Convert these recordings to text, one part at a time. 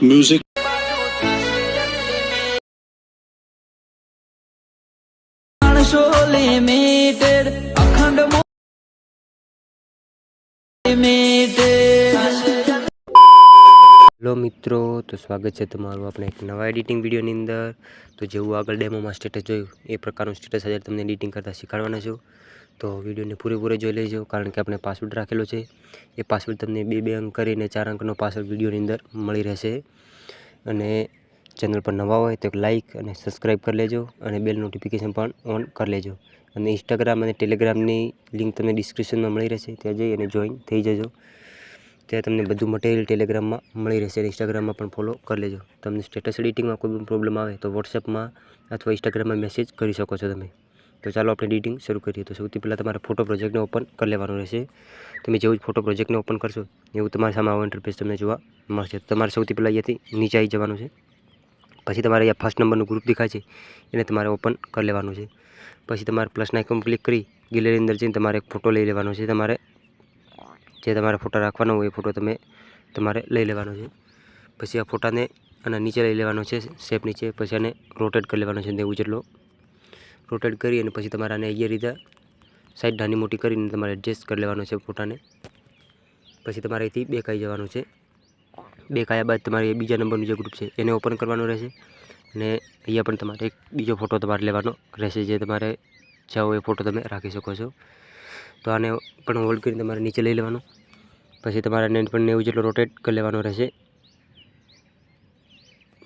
Music. Hello મિત્રો, તો સ્વાગત છે તમારું આપણે એક નવા એડિટિંગ વિડીયોની અંદર। તો જેવું આગળ ડેમોમાં સ્ટેટસ જોયું એ પ્રકારનું સ્ટેટસ આજે તમને એડિટિંગ કરતાં શીખવાડવાના છું। તો વિડીયોને પૂરેપૂરો જોઈ લેજો, કારણ કે આપણે પાસવર્ડ રાખેલો છે એ પાસવર્ડ તમને 2 અંક કરીને 4 અંકનો પાસવર્ડ વિડીયોની અંદર મળી રહેશે। અને ચેનલ પર નવા હોય તો લાઇક અને સબસ્ક્રાઈબ કરી લેજો અને બેલ નોટિફિકેશન પણ ઓન કરી લેજો। અને ઇન્સ્ટાગ્રામ અને ટેલિગ્રામની લિંક તમને ડિસ્ક્રિપ્શનમાં મળી રહેશે, ત્યાં જઈ અને જોઈન થઈ જજો। ત્યાં તમને બધું મટીરિયલ ટેલિગ્રામમાં મળી રહેશે અને ઇન્સ્ટાગ્રામમાં પણ ફોલો કરી લેજો। તમને સ્ટેટસ એડિટિંગમાં કોઈ પણ પ્રોબ્લેમ આવે તો વોટ્સએપમાં અથવા ઇન્સ્ટાગ્રામમાં મેસેજ કરી શકો છો તમે। તો ચાલો આપણે એડિટિંગ શરૂ કરીએ। તો સૌથી પહેલાં તમારે ફોટો પ્રોજેક્ટને ઓપન કરી લેવાનું રહેશે। તમે જેવું જ ફોટો પ્રોજેક્ટને ઓપન કરશો એવું તમારી સામે આવો ઇન્ટરફેસ તમને જોવા મળશે। તમારે સૌથી પહેલાં અહીંયાથી નીચે આવી જવાનું છે। પછી તમારે અહીંયા ફર્સ્ટ નંબરનું ગ્રુપ દેખાય છે એને તમારે ઓપન કરી લેવાનું છે। પછી તમારે પ્લસના આઇકન પર ક્લિક કરી ગેલેરી અંદર જઈને તમારે એક ફોટો લઈ લેવાનો છે। તમારે જે તમારે ફોટા રાખવાનો હોય એ ફોટો તમારે લઈ લેવાનો છે। પછી આ ફોટાને અને નીચે લઈ લેવાનો છે શેપ નીચે, પછી આને રોટેટ કરી લેવાનો છે 90 જેટલો રોટેટ કરી અને પછી તમારે આને એ રીતે સાઈડ નાની મોટી કરીને તમારે એડજસ્ટ કરી લેવાનો છે ફોટાને। પછી તમારે અહીંથી બેક આવી જવાનું છે। બેક આવ્યા બાદ તમારે બીજા નંબરનું જે ગ્રુપ છે એને ઓપન કરવાનું રહેશે અને અહીંયા પણ તમારે એક બીજો ફોટો તમારે લેવાનો રહેશે, જે તમારે ચાહો એ ફોટો તમે રાખી શકો છો। તો આને પણ હોલ્ડ કરીને તમારે નીચે લઈ લેવાનું। પછી તમારે આને પણ 90 જેટલો રોટેટ કરી લેવાનો રહેશે।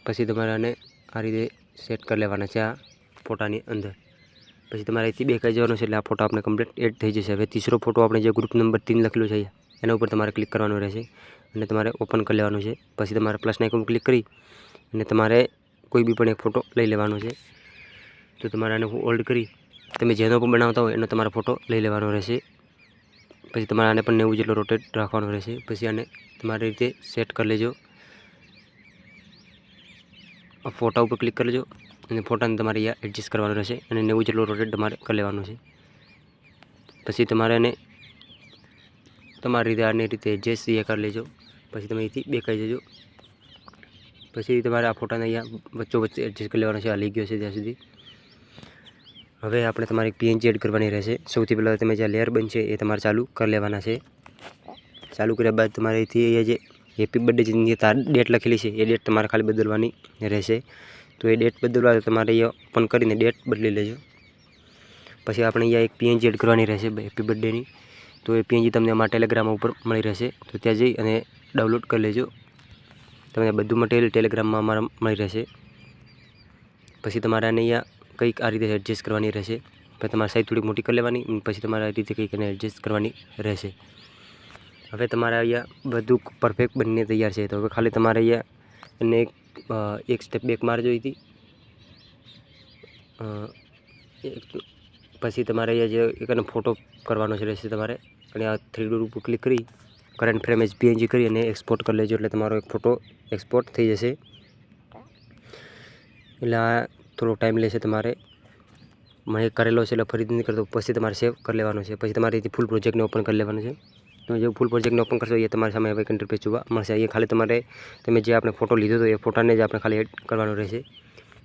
પછી તમારે આને આ રીતે સેટ કરી લેવાના છે આ ફોટાની અંદર। પછી તમારે અહીંથી બેક આવી જવાનું છે એટલે આ ફોટો આપણે કમ્પ્લીટ એડ થઈ જશે। હવે ત્રીજો ફોટો આપણે જે ગ્રુપ નંબર 3 લખેલું છે એના ઉપર તમારે ક્લિક કરવાનું રહેશે અને તમારે ઓપન કરી લેવાનું છે। પછી તમારે પ્લસના આઇકન ક્લિક કરી અને તમારે કોઈ બી પણ એક ફોટો લઈ લેવાનો છે। તો તમારે આને હોલ્ડ કરી તમે જેનો પણ બનાવતા હોય એનો તમારે ફોટો લઈ લેવાનો રહેશે। પછી તમારે આને પણ 90 જેટલો રોટેટ રાખવાનો રહેશે। પછી આને તમારી રીતે સેટ કરી લેજો। ફોટા ઉપર ક્લિક કરી લેજો અને ફોટાને તમારે અહીંયા એડજસ્ટ કરવાનો રહેશે અને 90 જેટલો રોટેટ તમારે કરી લેવાનો છે। પછી તમારે આને તમારી રીતે આની રીતે એડજસ્ટ કરી લેજો। પછી તમે અહીંથી બેક આવી જજો। પછી તમારે આ ફોટાને અહીંયા વચ્ચે એડજસ્ટ કરી લેવાનો છે, આ લઈ ગયો છે ત્યાં સુધી। હવે આપણે તમારે પીએનજી એડ કરવાની રહેશે। સૌથી પહેલાં તમે જે લેયર બનશે એ તમારે ચાલુ કરી લેવાના છે। ચાલુ કર્યા બાદ તમારે અહીંથી અહીંયા જે હેપી બર્થડે જેની ડેટ લખેલી છે એ ડેટ તમારે ખાલી બદલવાની રહેશે। તો એ ડેટ બદલવા તમારે અહીંયા ઓપન કરીને ડેટ બદલી લેજો। પછી આપણે અહીંયા એક પીએનજી એડ કરવાની રહેશે હેપી બર્થડેની। તો એ પીએનજી તમને અમારા ટેલિગ્રામ ઉપર મળી રહેશે, તો ત્યાં જઈ અને ડાઉનલોડ કરી લેજો। તમને બધું મટીરિયલ ટેલિગ્રામમાં અમારા મળી રહેશે। પછી તમારે આને અહીંયા કંઈક આ રીતે એડજસ્ટ કરવાની રહેશે। પછી તમારે સાઈઝ થોડીક મોટી કરી લેવાની, પછી તમારે આ રીતે કંઈક એને એડજસ્ટ કરવાની રહેશે। હવે તમારે અહીંયા બધું પરફેક્ટ બનીને તૈયાર છે। તો હવે ખાલી તમારે અહીંયા એને એક સ્ટેપ બેક મારજો અહીંથી। પછી તમારે અહીંયા જે એક ફોટો કરવાનો છે રહેશે તમારે, અને આ 3 ડોટ ઉપર ક્લિક કરી કરંટ ફ્રેમ એઝ પીએનજી કરી અને એક્સપોર્ટ કરી લેજો, એટલે તમારો એક ફોટો એક્સપોર્ટ થઈ જશે। એટલે આ થોડો ટાઈમ લેશે તમારે, મેં કરેલો છે એટલે ફરીથી નહીં કરતો। પછી તમારે સેવ કરી લેવાનો છે। પછી તમારે અહીંથી ફૂલ પ્રોજેક્ટને ઓપન કરી લેવાનું છે। તમે જે ફૂલ પ્રોજેક્ટને ઓપન કરશો એ તમારી સામે હવે એક ઇન્ટરફેસ જોવા મળશે। અહીંયા ખાલી તમારે તમે જે આપણે ફોટો લીધો હતો એ ફોટાને જ આપણે ખાલી એડ કરવાનો રહેશે।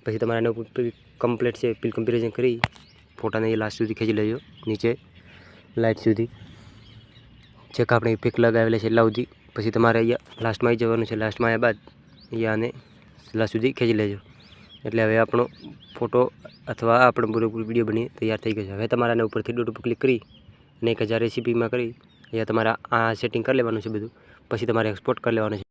પછી તમારે એનો કમ્પ્લીટ છે પિલ કમ્પેરિઝન કરી ફોટાને એ લાસ્ટ સુધી ખેંચી લેજો નીચે લાઇટ સુધી, જે કે આપણે ઇફેક્ટ લગાવેલા છે એટલા સુધી। પછી તમારે અહીંયા લાસ્ટમાં આવી જવાનું છે। લાસ્ટમાં આવ્યા બાદ અહીંયા આને લાસ્ટ સુધી ખેંચી લેજો, એટલે હવે આપણો ફોટો અથવા આપણો પૂરેપૂરો વિડીયો બની તૈયાર થઈ ગયો છે। હવે તમારે આના ઉપરથી ડોટ ઉપર ક્લિક કરી અને 1000 રેસીપીમાં કરી અહીંયા તમારે આ સેટિંગ કરી લેવાનું છે બધું। પછી તમારે એક્સપોર્ટ કરી લેવાનું છે।